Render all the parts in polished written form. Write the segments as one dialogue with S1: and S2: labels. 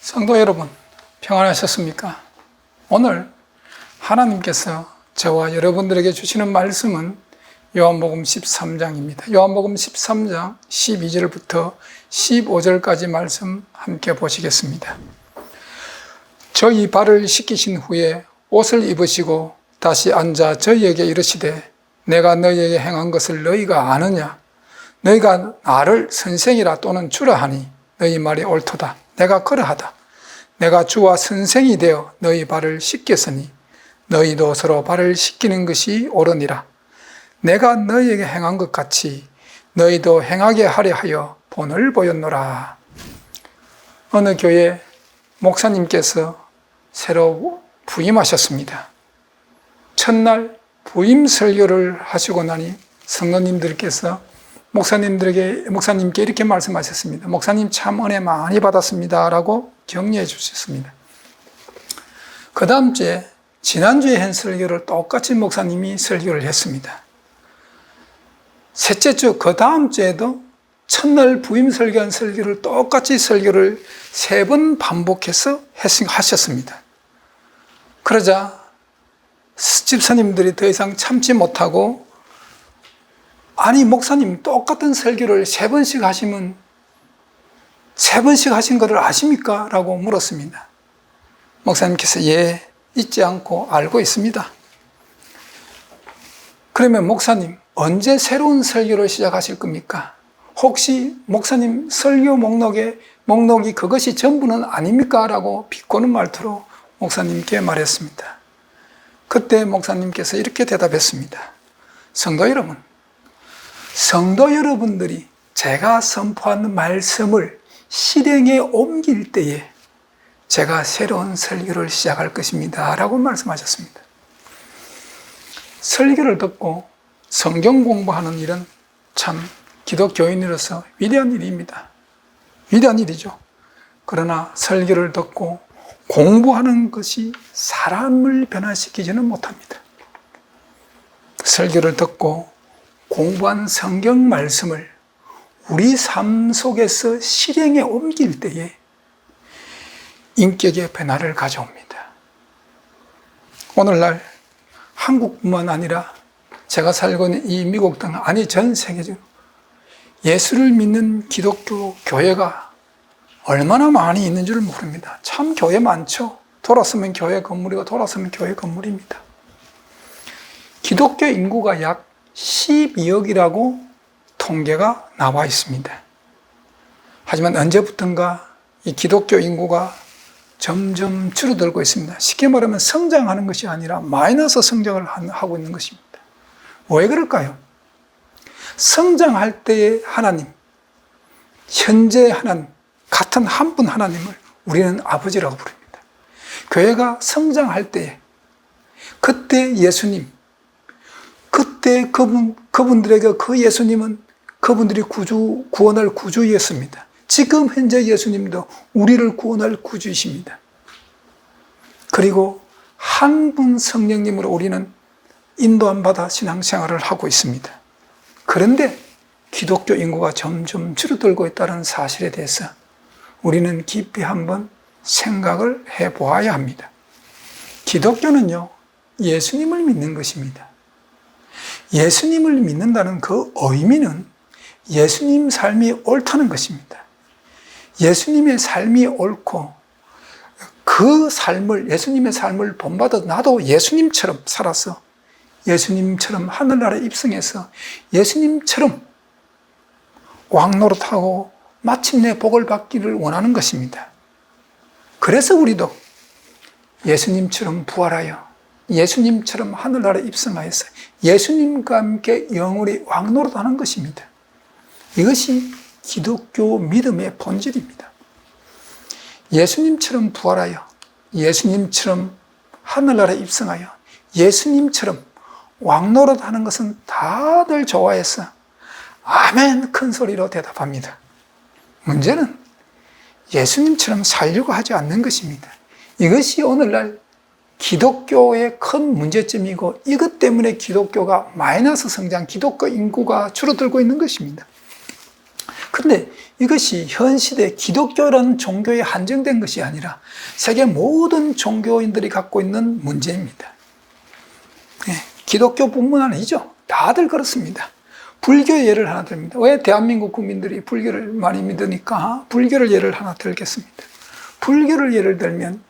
S1: 성도 여러분, 평안하셨습니까? 오늘 하나님께서 저와 여러분들에게 주시는 말씀은 요한복음 13장입니다. 요한복음 13장 12절부터 15절까지 말씀 함께 보시겠습니다. 저희 발을 씻기신 후에 옷을 입으시고 다시 앉아 저희에게 이르시되 내가 너희에게 행한 것을 너희가 아느냐? 너희가 나를 선생이라 또는 주라 하니 너희 말이 옳도다. 내가 그러하다. 내가 주와 선생이 되어 너희 발을 씻겼으니 너희도 서로 발을 씻기는 것이 옳으니라. 내가 너희에게 행한 것 같이 너희도 행하게 하려 하여 본을 보였노라. 어느 교회 목사님께서 새로 부임하셨습니다. 첫날 부임 설교를 하시고 나니 성도님들께서 목사님께 이렇게 말씀하셨습니다. 목사님 참 은혜 많이 받았습니다 라고 격려해 주셨습니다. 그 다음 주에 지난주에 한 설교를 똑같이 목사님이 설교를 했습니다. 셋째 주 그 다음 주에도 첫날 부임 설교한 설교를 똑같이 설교를 3번 반복해서 하셨습니다. 그러자 집사님들이 더 이상 참지 못하고 아니 목사님 똑같은 설교를 3번씩 하시면 3번씩 하신 것을 아십니까? 라고 물었습니다. 목사님께서 예, 잊지 않고 알고 있습니다. 그러면 목사님 언제 새로운 설교를 시작하실 겁니까? 혹시 목사님 설교 목록이 그것이 전부는 아닙니까? 라고 비꼬는 말투로 목사님께 말했습니다. 그때 목사님께서 이렇게 대답했습니다. 성도 여러분들이 제가 선포한 말씀을 실행에 옮길 때에 제가 새로운 설교를 시작할 것입니다 라고 말씀하셨습니다. 설교를 듣고 성경 공부하는 일은 참 기독교인으로서 위대한 일입니다. 위대한 일이죠. 그러나 설교를 듣고 공부하는 것이 사람을 변화시키지는 못합니다. 설교를 듣고 공부한 성경 말씀을 우리 삶 속에서 실행에 옮길 때에 인격의 변화를 가져옵니다. 오늘날 한국뿐만 아니라 제가 살고 있는 이 미국 등 아니 전 세계적으로 예수를 믿는 기독교 교회가 얼마나 많이 있는 줄 모릅니다. 참 교회 많죠. 돌았으면 교회 건물이고 돌았으면 교회 건물입니다. 기독교 인구가 약 12억이라고 통계가 나와 있습니다. 하지만 언제부턴가 이 기독교 인구가 점점 줄어들고 있습니다. 쉽게 말하면 성장하는 것이 아니라 마이너스 성장을 하고 있는 것입니다. 왜 그럴까요? 성장할 때의 하나님, 현재 하나님, 같은 한 분 하나님을 우리는 아버지라고 부릅니다. 교회가 성장할 때에 그때 예수님, 그때 그분들에게 그 예수님은 그분들이 구원할 구주였습니다. 지금 현재 예수님도 우리를 구원할 구주이십니다. 그리고 한 분 성령님으로 우리는 인도함 받아 신앙생활을 하고 있습니다. 그런데 기독교 인구가 점점 줄어들고 있다는 사실에 대해서 우리는 깊이 한번 생각을 해보아야 합니다. 기독교는요, 예수님을 믿는 것입니다. 예수님을 믿는다는 그 의미는 예수님 삶이 옳다는 것입니다. 예수님의 삶이 옳고 그 삶을, 예수님의 삶을 본받아 나도 예수님처럼 살아서 예수님처럼 하늘나라에 입성해서 예수님처럼 왕노릇하고 마침내 복을 받기를 원하는 것입니다. 그래서 우리도 예수님처럼 부활하여 예수님처럼 하늘나라에 입성하여서 예수님과 함께 영원히 왕노릇하는 것입니다. 이것이 기독교 믿음의 본질입니다. 예수님처럼 부활하여 예수님처럼 하늘나라에 입성하여 예수님처럼 왕노릇하는 것은 다들 좋아해서 아멘 큰 소리로 대답합니다. 문제는 예수님처럼 살려고 하지 않는 것입니다. 이것이 오늘날 기독교의 큰 문제점이고 이것 때문에 기독교가 마이너스 성장, 기독교 인구가 줄어들고 있는 것입니다. 그런데 이것이 현 시대 기독교라는 종교에 한정된 것이 아니라 세계 모든 종교인들이 갖고 있는 문제입니다. 기독교뿐만 아니죠. 다들 그렇습니다. 불교 예를 하나 듭니다. 왜 대한민국 국민들이 불교를 많이 믿으니까 불교를 예를 하나 들겠습니다. 불교를 예를 들면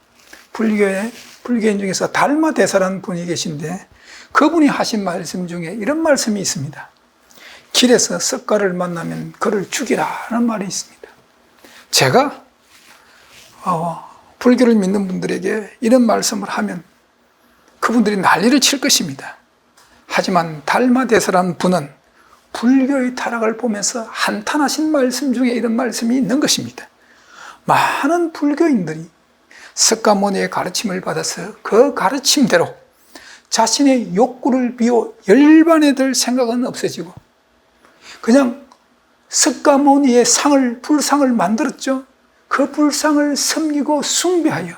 S1: 불교인 중에서 달마대사라는 분이 계신데 그분이 하신 말씀 중에 이런 말씀이 있습니다. 길에서 석가를 만나면 그를 죽이라는 말이 있습니다. 제가 불교를 믿는 분들에게 이런 말씀을 하면 그분들이 난리를 칠 것입니다. 하지만 달마대사라는 분은 불교의 타락을 보면서 한탄하신 말씀 중에 이런 말씀이 있는 것입니다. 많은 불교인들이 석가모니의 가르침을 받아서 그 가르침대로 자신의 욕구를 비워 열반에 들 생각은 없어지고 그냥 석가모니의 불상을 만들었죠. 그 불상을 섬기고 숭배하여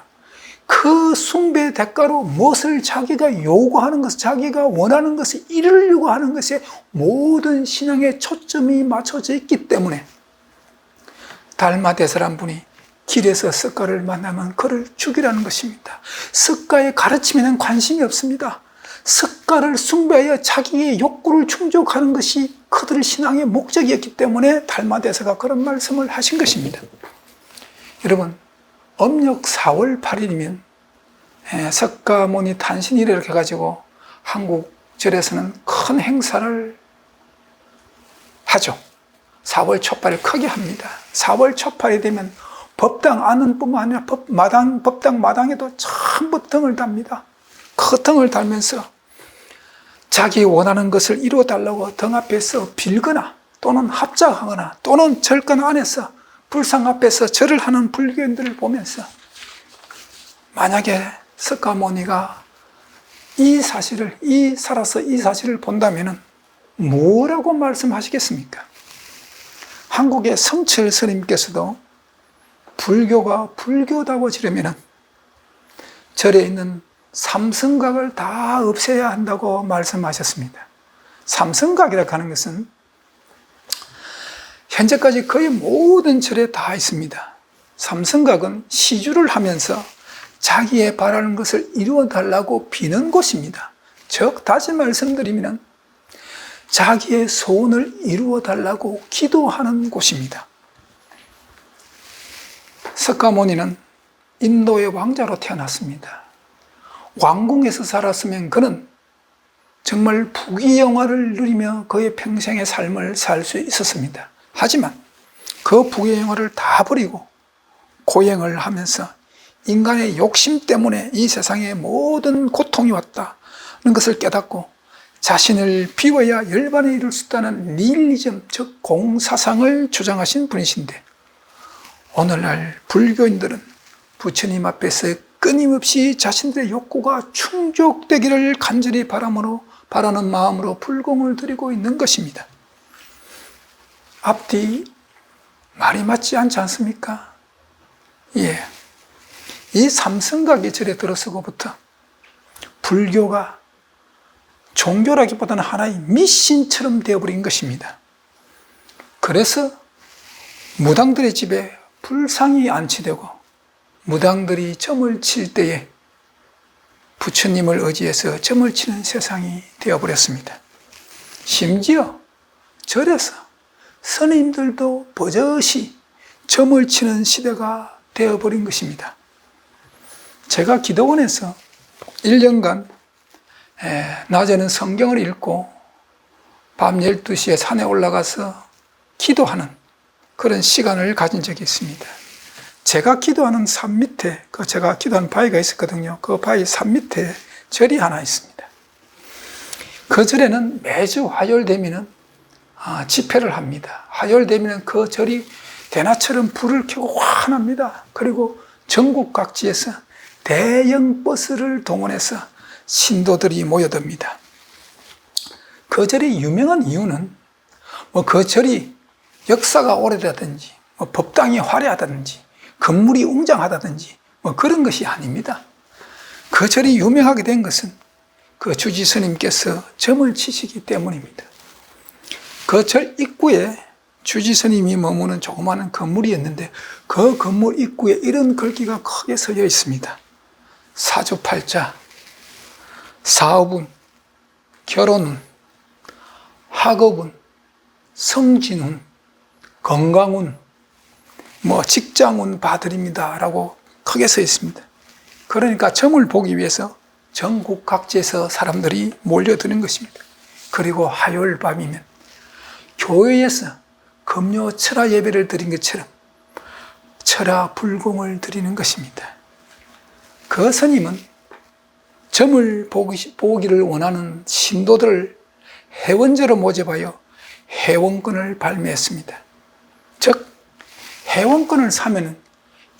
S1: 그 숭배의 대가로 무엇을 자기가 요구하는 것, 자기가 원하는 것을 이루려고 하는 것에 모든 신앙의 초점이 맞춰져 있기 때문에 달마대사란 분이 길에서 석가를 만나면 그를 죽이라는 것입니다. 석가의 가르침에는 관심이 없습니다. 석가를 숭배하여 자기의 욕구를 충족하는 것이 그들 신앙의 목적이었기 때문에 달마대사가 그런 말씀을 하신 것입니다. 여러분, 음력 4월 8일이면 석가모니 탄신일을 이렇게 해가지고 한국 절에서는 큰 행사를 하죠. 4월 초팔을 크게 합니다. 4월 초팔이 되면 법당 안은 뿐만 아니라 법당 마당에도 전부 등을 답니다. 그 등을 달면서 자기 원하는 것을 이루어달라고 등 앞에서 빌거나 또는 합작하거나 또는 절간 안에서 불상 앞에서 절을 하는 불교인들을 보면서 만약에 석가모니가 살아서 이 사실을 본다면 뭐라고 말씀하시겠습니까? 한국의 성철 스님께서도 불교가 불교다워지려면 절에 있는 삼성각을 다 없애야 한다고 말씀하셨습니다. 삼성각이라고 하는 것은 현재까지 거의 모든 절에 다 있습니다. 삼성각은 시주를 하면서 자기의 바라는 것을 이루어달라고 비는 곳입니다. 즉 다시 말씀드리면 자기의 소원을 이루어달라고 기도하는 곳입니다. 석가모니는 인도의 왕자로 태어났습니다. 왕궁에서 살았으면 그는 정말 부귀영화를 누리며 그의 평생의 삶을 살 수 있었습니다. 하지만 그 부귀영화를 다 버리고 고행을 하면서 인간의 욕심 때문에 이 세상에 모든 고통이 왔다는 것을 깨닫고 자신을 비워야 열반에 이룰 수 있다는 니힐리즘, 즉 공사상을 주장하신 분이신데 오늘날 불교인들은 부처님 앞에서 끊임없이 자신들의 욕구가 충족되기를 간절히 바라는 마음으로 불공을 드리고 있는 것입니다. 앞뒤 말이 맞지 않지 않습니까? 예. 이 삼성각이 절에 들어서고부터 불교가 종교라기보다는 하나의 미신처럼 되어버린 것입니다. 그래서 무당들의 집에 불상이 안치되고 무당들이 점을 칠 때에 부처님을 의지해서 점을 치는 세상이 되어버렸습니다. 심지어 절에서 스님들도 버젓이 점을 치는 시대가 되어버린 것입니다. 제가 기도원에서 1년간 낮에는 성경을 읽고 밤 12시에 산에 올라가서 기도하는 그런 시간을 가진 적이 있습니다. 제가 기도하는 산 밑에 제가 기도하는 바위가 있었거든요. 그 바위 산 밑에 절이 하나 있습니다. 그 절에는 매주 화요일 되면 집회를 합니다. 화요일 되면 그 절이 대낮처럼 불을 켜고 환합니다. 그리고 전국 각지에서 대형 버스를 동원해서 신도들이 모여듭니다. 그 절이 유명한 이유는 그 절이 역사가 오래되든지 법당이 화려하다든지 건물이 웅장하다든지 그런 것이 아닙니다. 그 절이 유명하게 된 것은 그 주지 스님께서 점을 치시기 때문입니다. 그 절 입구에 주지스님이 머무는 조그마한 건물이었는데 그 건물 입구에 이런 글귀가 크게 써져 있습니다. 사주팔자, 사업운, 결혼운, 학업운, 성진운, 건강운, 직장운 봐드립니다 라고 크게 써 있습니다. 그러니까 점을 보기 위해서 전국 각지에서 사람들이 몰려드는 것입니다. 그리고 화요일 밤이면 교회에서 금요 철야 예배를 드린 것처럼 철야 불공을 드리는 것입니다. 그 스님은 점을 보기를 원하는 신도들을 회원제로 모집하여 회원권을 발매했습니다. 즉 회원권을 사면은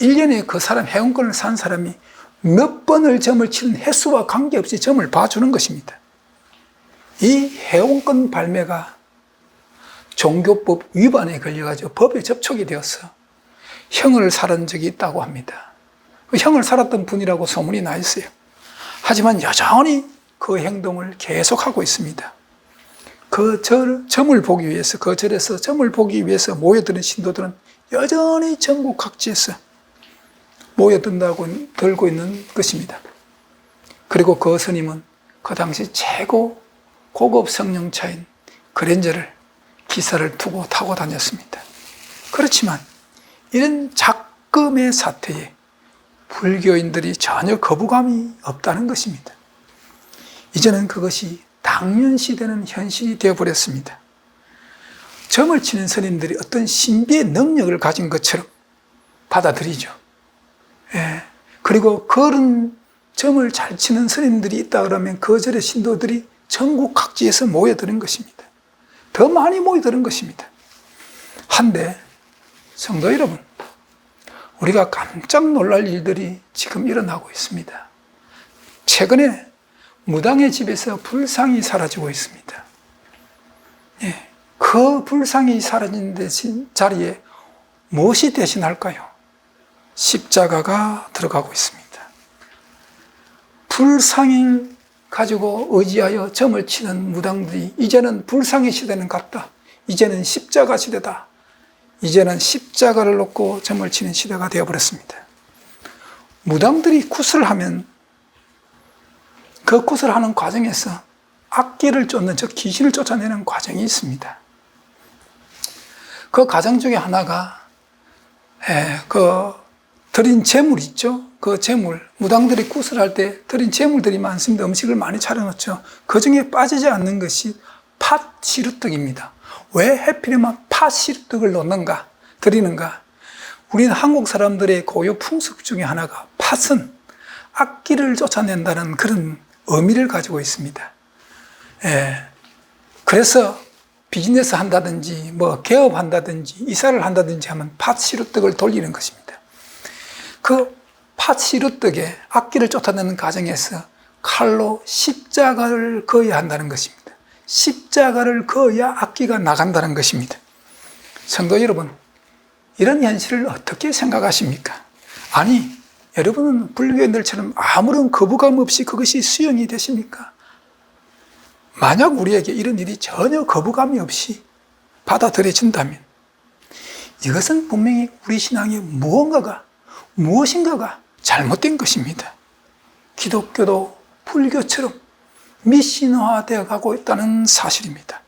S1: 1년에 그 사람 회원권을 산 사람이 몇 번을 점을 치는 횟수와 관계없이 점을 봐주는 것입니다. 이 회원권 발매가 종교법 위반에 걸려가지고 법에 접촉이 되어서 형을 살은 적이 있다고 합니다. 형을 살았던 분이라고 소문이 나 있어요. 하지만 여전히 그 행동을 계속하고 있습니다. 그 점을 보기 위해서, 그 절에서 점을 보기 위해서 모여드는 신도들은 여전히 전국 각지에서 모여들고 있는 것입니다. 그리고 그 스님은 그 당시 최고 고급 승용차인 그랜저를 기사를 두고 타고 다녔습니다. 그렇지만 이런 작금의 사태에 불교인들이 전혀 거부감이 없다는 것입니다. 이제는 그것이 당연시되는 현실이 되어버렸습니다. 점을 치는 스님들이 어떤 신비의 능력을 가진 것처럼 받아들이죠. 그리고 그런 점을 잘 치는 스님들이 있다 그러면 그 절의 신도들이 전국 각지에서 모여드는 것입니다. 더 많이 모여드는 것입니다. 한데 성도 여러분, 우리가 깜짝 놀랄 일들이 지금 일어나고 있습니다. 최근에 무당의 집에서 불상이 사라지고 있습니다. 그 불상이 사라진 자리에 무엇이 대신할까요? 십자가가 들어가고 있습니다. 불상을 가지고 의지하여 점을 치는 무당들이 이제는 불상의 시대는 갔다. 이제는 십자가 시대다. 이제는 십자가를 놓고 점을 치는 시대가 되어버렸습니다. 무당들이 굿을 하면 그 굿을 하는 과정에서 악기를 쫓는, 즉 귀신을 쫓아내는 과정이 있습니다. 그 과정 중에 하나가 드린 재물 있죠. 그 재물, 무당들이 굿을 할 때 드린 재물들이 많습니다. 음식을 많이 차려놓죠. 그 중에 빠지지 않는 것이 팥시루떡입니다. 왜 하필이면 팥시루떡을 넣는가, 드리는가? 우리는 한국 사람들의 고유 풍습 중에 하나가 팥은 악기를 쫓아낸다는 그런 의미를 가지고 있습니다. 그래서 비즈니스 한다든지, 개업한다든지, 이사를 한다든지 하면 팥시루떡을 돌리는 것입니다. 그 팥시루떡에 악기를 쫓아내는 과정에서 칼로 십자가를 그어야 한다는 것입니다. 십자가를 그어야 악기가 나간다는 것입니다. 성도 여러분, 이런 현실을 어떻게 생각하십니까? 아니, 여러분은 불교인들처럼 아무런 거부감 없이 그것이 수용이 되십니까? 만약 우리에게 이런 일이 전혀 거부감이 없이 받아들여진다면 이것은 분명히 우리 신앙에 무엇인가가 잘못된 것입니다. 기독교도 불교처럼 미신화되어 가고 있다는 사실입니다.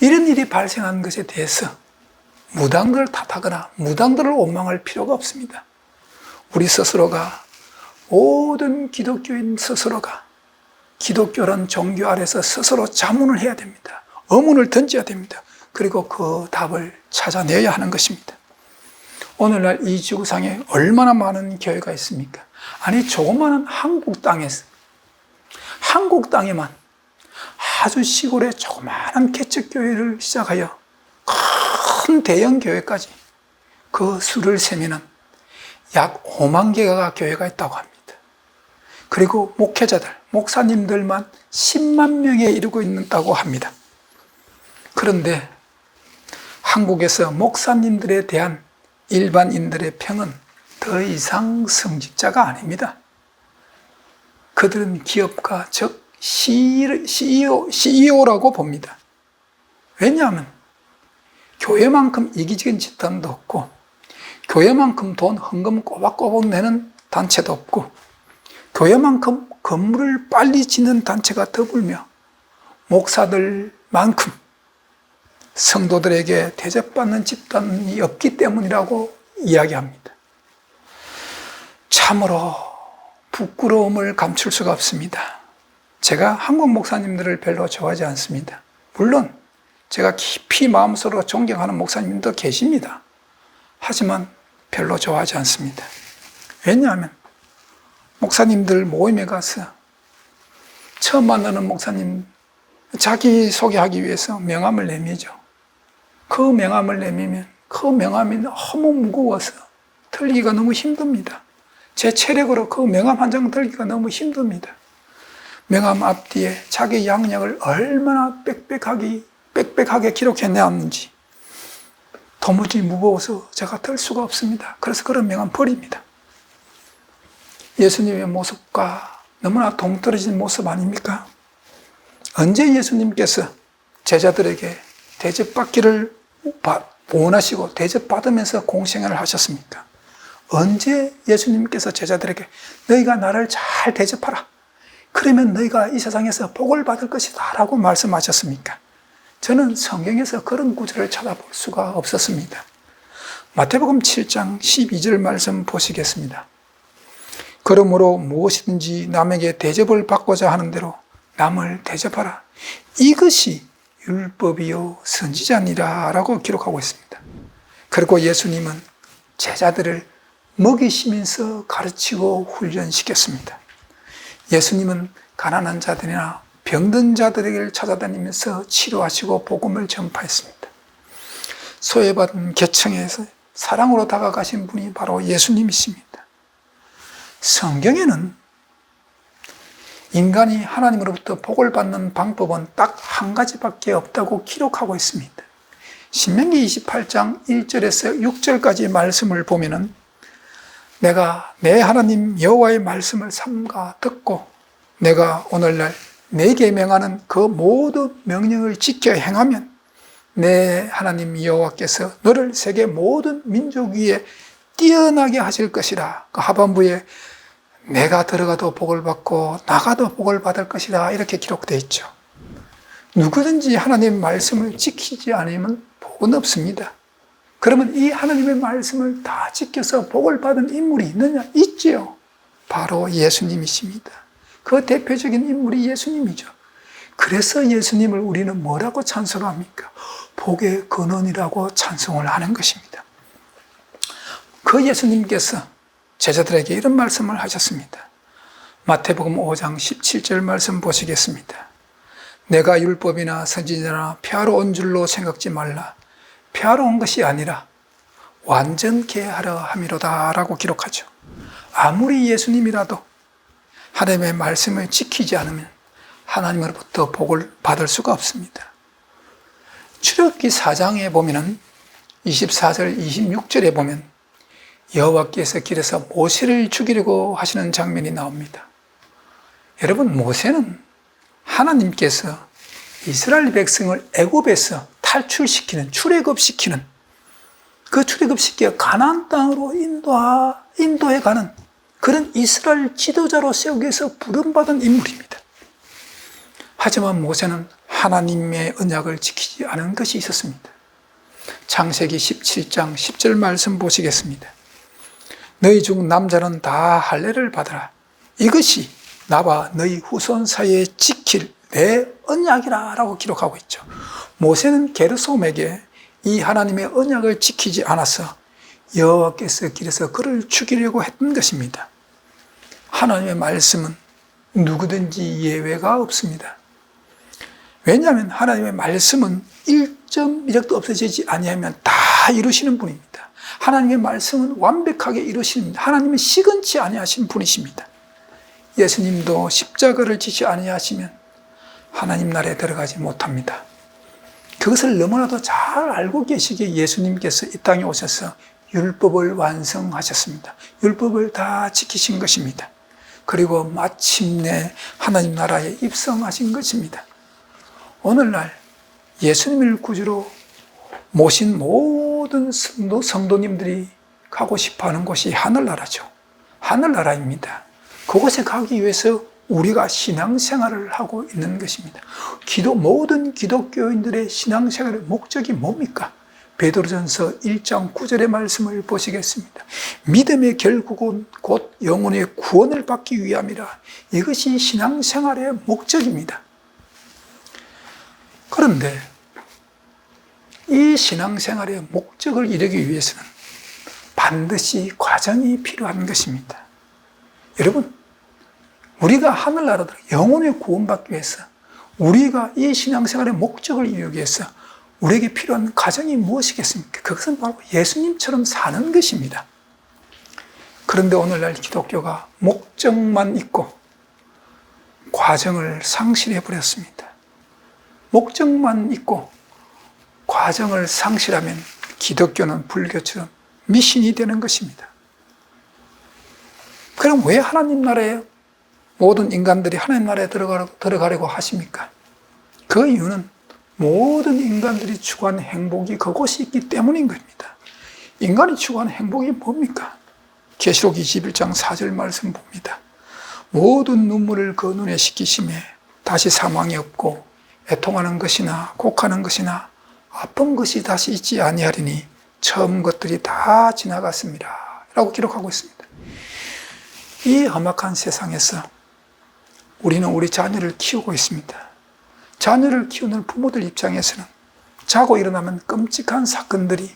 S1: 이런 일이 발생한 것에 대해서 무당들을 탓하거나 무당들을 원망할 필요가 없습니다. 우리 스스로가, 모든 기독교인 스스로가 기독교란 종교 아래서 스스로 자문을 해야 됩니다. 의문을 던져야 됩니다. 그리고 그 답을 찾아내야 하는 것입니다. 오늘날 이 지구상에 얼마나 많은 교회가 있습니까? 아니, 조그마한 한국 땅에만 아주 시골의 조그마한 개척교회를 시작하여 큰 대형 교회까지 그 수를 세면은 약 5만 개가 교회가 있다고 합니다. 그리고 목회자들, 목사님들만 10만 명에 이르고 있다고 합니다. 그런데 한국에서 목사님들에 대한 일반인들의 평은 더 이상 성직자가 아닙니다. 그들은 기업가, 즉 CEO라고 봅니다. 왜냐하면 교회만큼 이기적인 집단도 없고, 교회만큼 돈 헌금 꼬박꼬박 내는 단체도 없고, 교회만큼 건물을 빨리 짓는 단체가 더불며, 목사들만큼 성도들에게 대접받는 집단이 없기 때문이라고 이야기합니다. 참으로 부끄러움을 감출 수가 없습니다. 제가 한국 목사님들을 별로 좋아하지 않습니다. 물론 제가 깊이 마음속으로 존경하는 목사님도 계십니다. 하지만 별로 좋아하지 않습니다. 왜냐하면 목사님들 모임에 가서 처음 만나는 목사님 자기 소개하기 위해서 명함을 내미죠. 그 명함을 내미면 그 명함이 너무 무거워서 들기가 너무 힘듭니다. 제 체력으로 그 명함 한 장 들기가 너무 힘듭니다. 명함 앞뒤에 자기 양력을 얼마나 빽빽하게 기록해내었는지 도무지 무거워서 제가 들 수가 없습니다. 그래서 그런 명함 버립니다. 예수님의 모습과 너무나 동떨어진 모습 아닙니까? 언제 예수님께서 제자들에게 대접받기를 원하시고 대접받으면서 공생애를 하셨습니까? 언제 예수님께서 제자들에게 너희가 나를 잘 대접하라, 그러면 너희가 이 세상에서 복을 받을 것이다 라고 말씀하셨습니까? 저는 성경에서 그런 구절을 찾아볼 수가 없었습니다. 마태복음 7장 12절 말씀 보시겠습니다. 그러므로 무엇이든지 남에게 대접을 받고자 하는 대로 남을 대접하라. 이것이 율법이요 선지자니라 라고 기록하고 있습니다. 그리고 예수님은 제자들을 먹이시면서 가르치고 훈련시켰습니다. 예수님은 가난한 자들이나 병든 자들에게 찾아다니면서 치료하시고 복음을 전파했습니다. 소외받은 계층에서 사랑으로 다가가신 분이 바로 예수님이십니다. 성경에는 인간이 하나님으로부터 복을 받는 방법은 딱 한 가지밖에 없다고 기록하고 있습니다. 신명기 28장 1절에서 6절까지 말씀을 보면은 내가 내 하나님 여호와의 말씀을 삼가 듣고 내가 오늘날 내게 명하는 그 모든 명령을 지켜 행하면 내 하나님 여호와께서 너를 세계 모든 민족 위에 뛰어나게 하실 것이라. 그 하반부에 내가 들어가도 복을 받고 나가도 복을 받을 것이다 이렇게 기록되어 있죠. 누구든지 하나님의 말씀을 지키지 않으면 복은 없습니다. 그러면 이 하나님의 말씀을 다 지켜서 복을 받은 인물이 있느냐? 있지요. 바로 예수님이십니다. 그 대표적인 인물이 예수님이죠. 그래서 예수님을 우리는 뭐라고 찬송합니까? 복의 근원이라고 찬송을 하는 것입니다. 그 예수님께서 제자들에게 이런 말씀을 하셨습니다. 마태복음 5장 17절 말씀 보시겠습니다. 내가 율법이나 선지자나 폐하러 온 줄로 생각지 말라. 폐하러 온 것이 아니라 완전케 하려 함이로다 라고 기록하죠. 아무리 예수님이라도 하나님의 말씀을 지키지 않으면 하나님으로부터 복을 받을 수가 없습니다. 출애굽기 4장에 보면 24절 26절에 보면 여호와께서 길에서 모세를 죽이려고 하시는 장면이 나옵니다. 여러분, 모세는 하나님께서 이스라엘 백성을 애굽에서 탈출시키는, 출애굽시키는, 그 출애굽시켜 가나안 땅으로 인도해 가는 그런 이스라엘 지도자로 세우기 위해서 부름받은 인물입니다. 하지만 모세는 하나님의 언약을 지키지 않은 것이 있었습니다. 창세기 17장 10절 말씀 보시겠습니다. 너희 중 남자는 다 할례를 받아라. 이것이 나와 너희 후손 사이에 지킬 내 언약이라 라고 기록하고 있죠. 모세는 게르솜에게 이 하나님의 언약을 지키지 않아서 여호와께서 길에서 그를 죽이려고 했던 것입니다. 하나님의 말씀은 누구든지 예외가 없습니다. 왜냐하면 하나님의 말씀은 1점 미적도 없어지지 아니하면 다 이루시는 분입니다. 하나님의 말씀은 완벽하게 이루십니다. 하나님은 시건치 아니하신 분이십니다. 예수님도 십자가를 지지 아니하시면 하나님 나라에 들어가지 못합니다. 그것을 너무나도 잘 알고 계시기에 예수님께서 이 땅에 오셔서 율법을 완성하셨습니다. 율법을 다 지키신 것입니다. 그리고 마침내 하나님 나라에 입성하신 것입니다. 오늘날 예수님을 구주로 모신 모든 성도님들이 가고 싶어하는 곳이 하늘나라죠. 하늘나라입니다. 그곳에 가기 위해서 우리가 신앙생활을 하고 있는 것입니다. 모든 기독교인들의 신앙생활의 목적이 뭡니까? 베드로전서 1장 9절의 말씀을 보시겠습니다. 믿음의 결국은 곧 영혼의 구원을 받기 위함이라. 이것이 신앙생활의 목적입니다. 그런데 이 신앙생활의 목적을 이루기 위해서는 반드시 과정이 필요한 것입니다. 여러분, 우리가 하늘나라로 영혼의 구원받기 위해서, 우리가 이 신앙생활의 목적을 이루기 위해서 우리에게 필요한 과정이 무엇이겠습니까? 그것은 바로 예수님처럼 사는 것입니다. 그런데 오늘날 기독교가 목적만 있고 과정을 상실해 버렸습니다. 목적만 있고 과정을 상실하면 기독교는 불교처럼 미신이 되는 것입니다. 그럼 왜 하나님 나라에 모든 인간들이 하나님 나라에 들어가려고 하십니까? 그 이유는 모든 인간들이 추구하는 행복이 그곳이 있기 때문인 겁니다. 인간이 추구하는 행복이 뭡니까? 계시록 21장 4절 말씀 봅니다. 모든 눈물을 그 눈에 씻기심에 다시 사망이 없고 애통하는 것이나 곡하는 것이나 아픈 것이 다시 있지 아니하리니 처음 것들이 다 지나갔습니다. 라고 기록하고 있습니다. 이 험악한 세상에서 우리는 우리 자녀를 키우고 있습니다. 자녀를 키우는 부모들 입장에서는 자고 일어나면 끔찍한 사건들이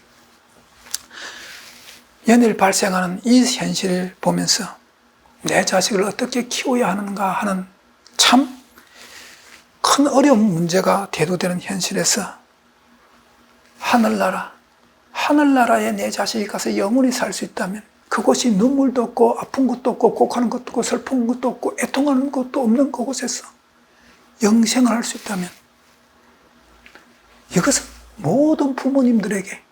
S1: 연일 발생하는 이 현실을 보면서 내 자식을 어떻게 키워야 하는가 하는 참 큰 어려운 문제가 대두되는 현실에서 하늘나라에 내 자식이 가서 영원히 살 수 있다면, 그곳이 눈물도 없고 아픈 것도 없고 곡하는 것도 없고 슬픈 것도 없고 애통하는 것도 없는 그곳에서 영생을 할 수 있다면, 이것은 모든 부모님들에게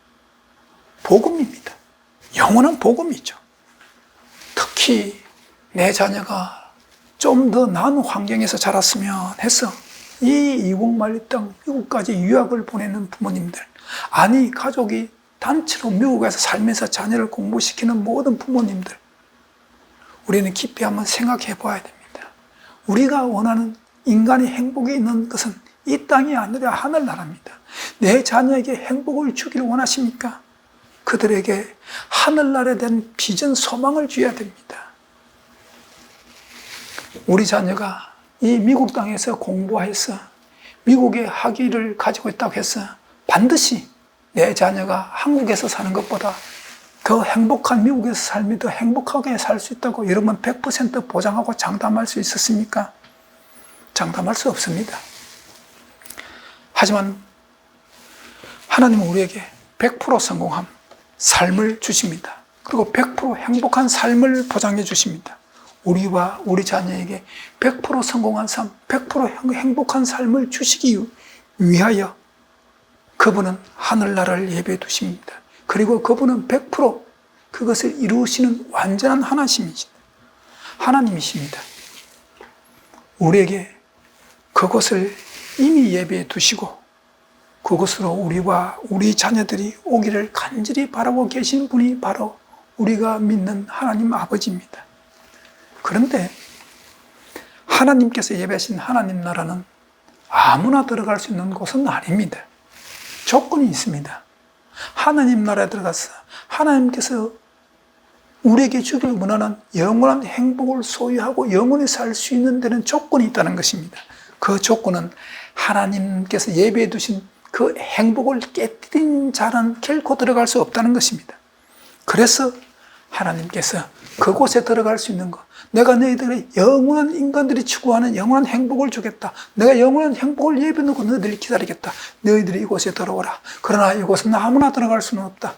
S1: 복음입니다. 영원한 복음이죠. 특히 내 자녀가 좀 더 나은 환경에서 자랐으면 해서 이 이국만리 땅 미국까지 유학을 보내는 부모님들, 아니 가족이 단체로 미국에서 살면서 자녀를 공부시키는 모든 부모님들, 우리는 깊이 한번 생각해 봐야 됩니다. 우리가 원하는 인간의 행복이 있는 것은 이 땅이 아니라 하늘나라입니다. 내 자녀에게 행복을 주기를 원하십니까? 그들에게 하늘나라에 대한 비전, 소망을 줘야 됩니다. 우리 자녀가 이 미국 땅에서 공부해서 미국의 학위를 가지고 있다고 해서 반드시 내 자녀가 한국에서 사는 것보다 더 행복한 미국에서 삶이 더 행복하게 살 수 있다고 여러분 100% 보장하고 장담할 수 있었습니까? 장담할 수 없습니다. 하지만 하나님은 우리에게 100% 성공한 삶을 주십니다. 그리고 100% 행복한 삶을 보장해 주십니다. 우리와 우리 자녀에게 100% 성공한 삶, 100% 행복한 삶을 주시기 위하여 그분은 하늘나라를 예배해 두십니다. 그리고 그분은 100% 그것을 이루시는 완전한 하나님이십니다. 우리에게 그것을 이미 예배해 두시고 그것으로 우리와 우리 자녀들이 오기를 간절히 바라고 계신 분이 바로 우리가 믿는 하나님 아버지입니다. 그런데 하나님께서 예배하신 하나님 나라는 아무나 들어갈 수 있는 곳은 아닙니다. 조건이 있습니다. 하나님 나라에 들어가서 하나님께서 우리에게 주기를 원하는 영원한 행복을 소유하고 영원히 살 수 있는 데는 조건이 있다는 것입니다. 그 조건은 하나님께서 예배해 두신 그 행복을 깨뜨린 자는 결코 들어갈 수 없다는 것입니다. 그래서 하나님께서 그곳에 들어갈 수 있는 것, 내가 너희들의 영원한 인간들이 추구하는 영원한 행복을 주겠다. 내가 영원한 행복을 예배해 놓고 너희들을 기다리겠다. 너희들이 이곳에 들어오라. 그러나 이곳은 아무나 들어갈 수는 없다.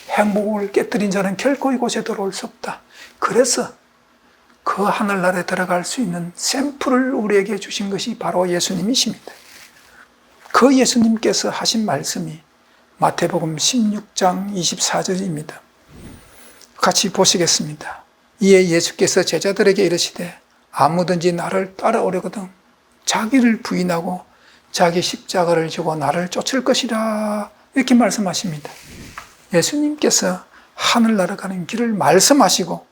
S1: 행복을 깨뜨린 자는 결코 이곳에 들어올 수 없다. 그래서 그 하늘나라에 들어갈 수 있는 샘플을 우리에게 주신 것이 바로 예수님이십니다. 그 예수님께서 하신 말씀이 마태복음 16장 24절입니다. 같이 보시겠습니다. 이에 예수께서 제자들에게 이르시되 아무든지 나를 따라오려거든 자기를 부인하고 자기 십자가를 지고 나를 쫓을 것이라 이렇게 말씀하십니다. 예수님께서 하늘나라 가는 길을 말씀하시고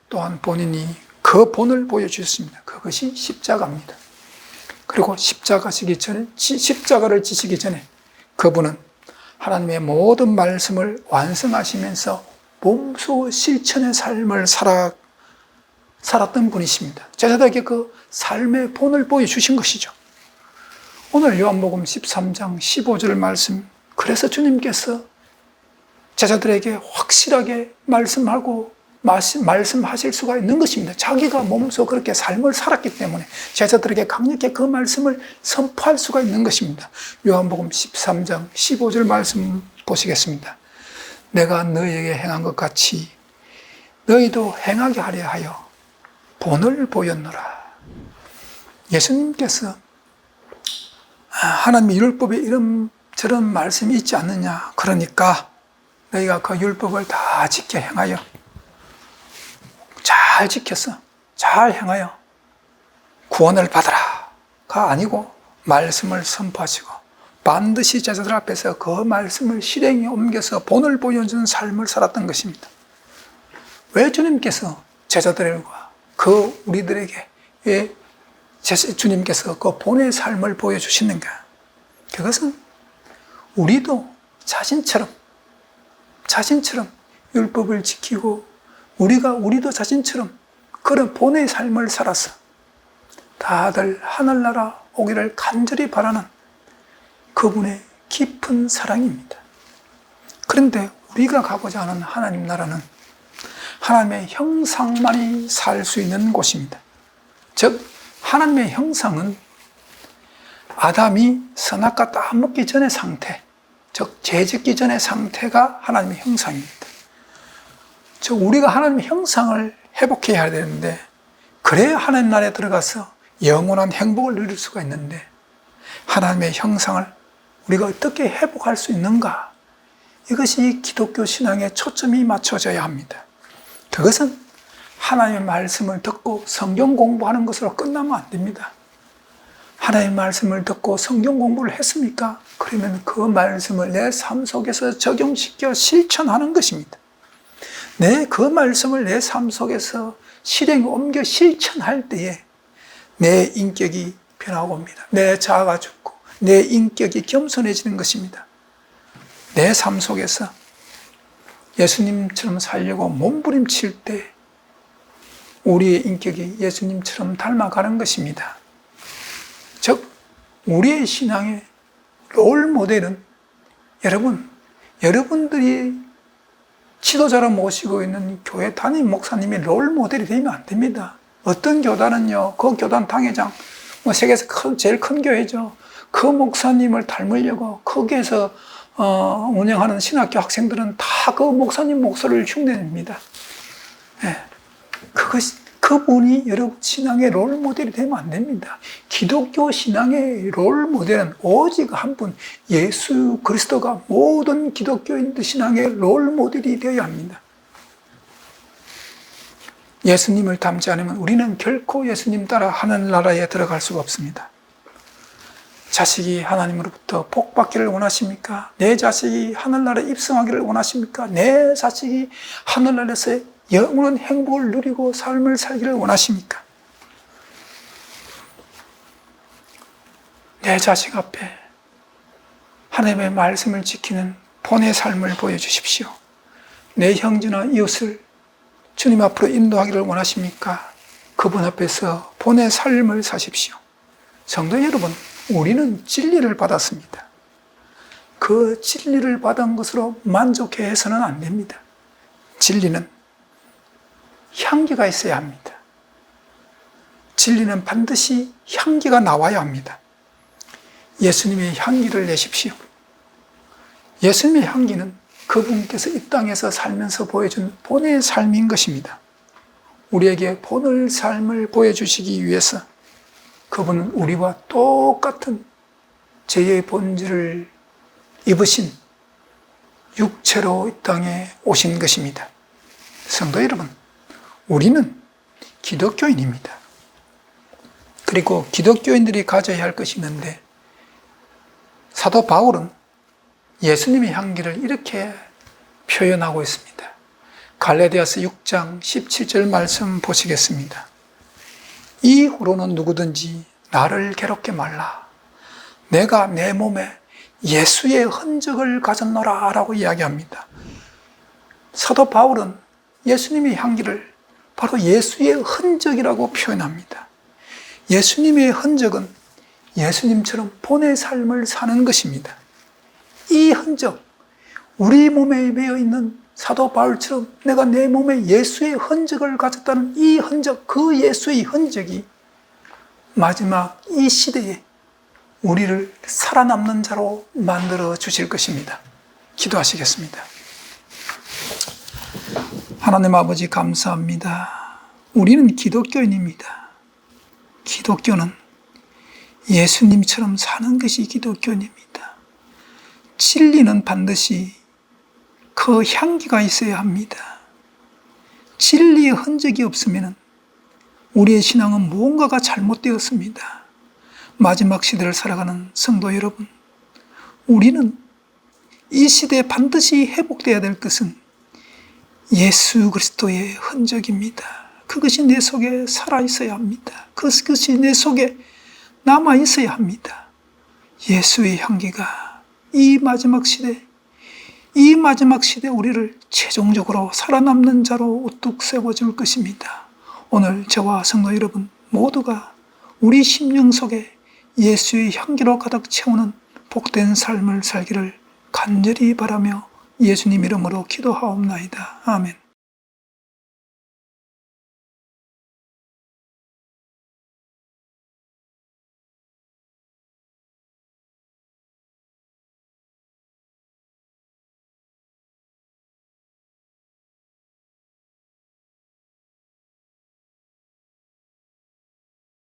S1: 또한 본인이 그 본을 보여주셨습니다. 그것이 십자가입니다. 그리고 십자가를 지시기 전에 그분은 하나님의 모든 말씀을 완성하시면서 몸소 실천의 삶을 살았던 분이십니다. 제자들에게 그 삶의 본을 보여주신 것이죠. 오늘 요한복음 13장 15절 말씀, 그래서 주님께서 제자들에게 확실하게 말씀하실 수가 있는 것입니다. 자기가 몸소 그렇게 삶을 살았기 때문에 제자들에게 강력히 그 말씀을 선포할 수가 있는 것입니다. 요한복음 13장 15절 말씀 보시겠습니다. 내가 너희에게 행한 것 같이 너희도 행하게 하려 하여 본을 보였노라. 예수님께서 하나님의 율법에 이런저런 말씀이 있지 않느냐, 그러니까 너희가 그 율법을 다 지켜 행하여, 잘 지켜서 잘 행하여 구원을 받으라가 아니고 말씀을 선포하시고 반드시 제자들 앞에서 그 말씀을 실행에 옮겨서 본을 보여주는 삶을 살았던 것입니다. 왜 주님께서 제자들과 그 우리들에게 주님께서 그 본의 삶을 보여주시는가? 그것은 우리도 자신처럼 율법을 지키고 우리도 자신처럼 그런 본의 삶을 살아서 다들 하늘나라 오기를 간절히 바라는 그분의 깊은 사랑입니다. 그런데 우리가 가고자 하는 하나님 나라는 하나님의 형상만이 살 수 있는 곳입니다. 즉 하나님의 형상은 아담이 선악과 따먹기 전의 상태, 즉 죄짓기 전의 상태가 하나님의 형상입니다. 즉 우리가 하나님의 형상을 회복해야 되는데, 그래야 하나님 나라에 들어가서 영원한 행복을 누릴 수가 있는데, 하나님의 형상을 우리가 어떻게 회복할 수 있는가? 이것이 기독교 신앙에 초점이 맞춰져야 합니다. 그것은 하나님의 말씀을 듣고 성경 공부하는 것으로 끝나면 안 됩니다. 하나님의 말씀을 듣고 성경 공부를 했습니까? 그러면 그 말씀을 내 삶 속에서 적용시켜 실천하는 것입니다. 그 말씀을 내 삶 속에서 실행에 옮겨 실천할 때에 내 인격이 변하고 옵니다. 내 자아가 죽고 내 인격이 겸손해지는 것입니다. 내 삶 속에서 예수님처럼 살려고 몸부림칠 때 우리의 인격이 예수님처럼 닮아가는 것입니다. 즉 우리의 신앙의 롤 모델은 여러분들이 지도자로 모시고 있는 교회 담임 목사님이 롤 모델이 되면 안 됩니다. 어떤 교단은요, 그 교단 당회장, 세계에서 제일 큰 교회죠. 그 목사님을 닮으려고 거기에서 운영하는 신학교 학생들은 다 그 목사님 목소리를 흉내냅니다. 그분이 여러분 신앙의 롤 모델이 되면 안 됩니다. 기독교 신앙의 롤 모델은 오직 한 분, 예수 그리스도가 모든 기독교인들 신앙의 롤 모델이 되어야 합니다. 예수님을 닮지 않으면 우리는 결코 예수님 따라 하늘나라에 들어갈 수가 없습니다. 자식이 하나님으로부터 복 받기를 원하십니까? 내 자식이 하늘나라에 입성하기를 원하십니까? 내 자식이 하늘나라에서 영원한 행복을 누리고 삶을 살기를 원하십니까? 내 자식 앞에 하나님의 말씀을 지키는 본의 삶을 보여주십시오. 내 형제나 이웃을 주님 앞으로 인도하기를 원하십니까? 그분 앞에서 본의 삶을 사십시오. 성도 여러분, 우리는 진리를 받았습니다. 그 진리를 받은 것으로 만족해서는 안 됩니다. 진리는 향기가 있어야 합니다. 진리는 반드시 향기가 나와야 합니다. 예수님의 향기를 내십시오. 예수님의 향기는 그분께서 이 땅에서 살면서 보여준 본의 삶인 것입니다. 우리에게 본의 삶을 보여주시기 위해서 그분은 우리와 똑같은 죄의 본질을 입으신 육체로 이 땅에 오신 것입니다. 성도 여러분, 우리는 기독교인입니다. 그리고 기독교인들이 가져야 할 것이 있는데, 사도 바울은 예수님의 향기를 이렇게 표현하고 있습니다. 갈라디아서 6장 17절 말씀 보시겠습니다. 이후로는 누구든지 나를 괴롭게 말라. 내가 내 몸에 예수의 흔적을 가졌노라 라고 이야기합니다. 사도 바울은 예수님의 향기를 바로 예수의 흔적이라고 표현합니다. 예수님의 흔적은 예수님처럼 본의 삶을 사는 것입니다. 이 흔적, 우리 몸에 배어 있는 사도 바울처럼 내가 내 몸에 예수의 흔적을 가졌다는 이 흔적, 그 예수의 흔적이 마지막 이 시대에 우리를 살아남는 자로 만들어 주실 것입니다. 기도하시겠습니다. 하나님 아버지 감사합니다. 우리는 기독교인입니다. 기독교는 예수님처럼 사는 것이 기독교입니다. 진리는 반드시 그 향기가 있어야 합니다. 진리의 흔적이 없으면 우리의 신앙은 무언가가 잘못되었습니다. 마지막 시대를 살아가는 성도 여러분, 우리는 이 시대에 반드시 회복되어야 될 것은 예수 그리스도의 흔적입니다. 그것이 내 속에 살아있어야 합니다. 그것이 내 속에 남아있어야 합니다. 예수의 향기가 이 마지막 시대 우리를 최종적으로 살아남는 자로 우뚝 세워줄 것입니다. 오늘 저와 성도 여러분 모두가 우리 심령 속에 예수의 향기로 가득 채우는 복된 삶을 살기를 간절히 바라며 예수님 이름으로 기도하옵나이다. 아멘.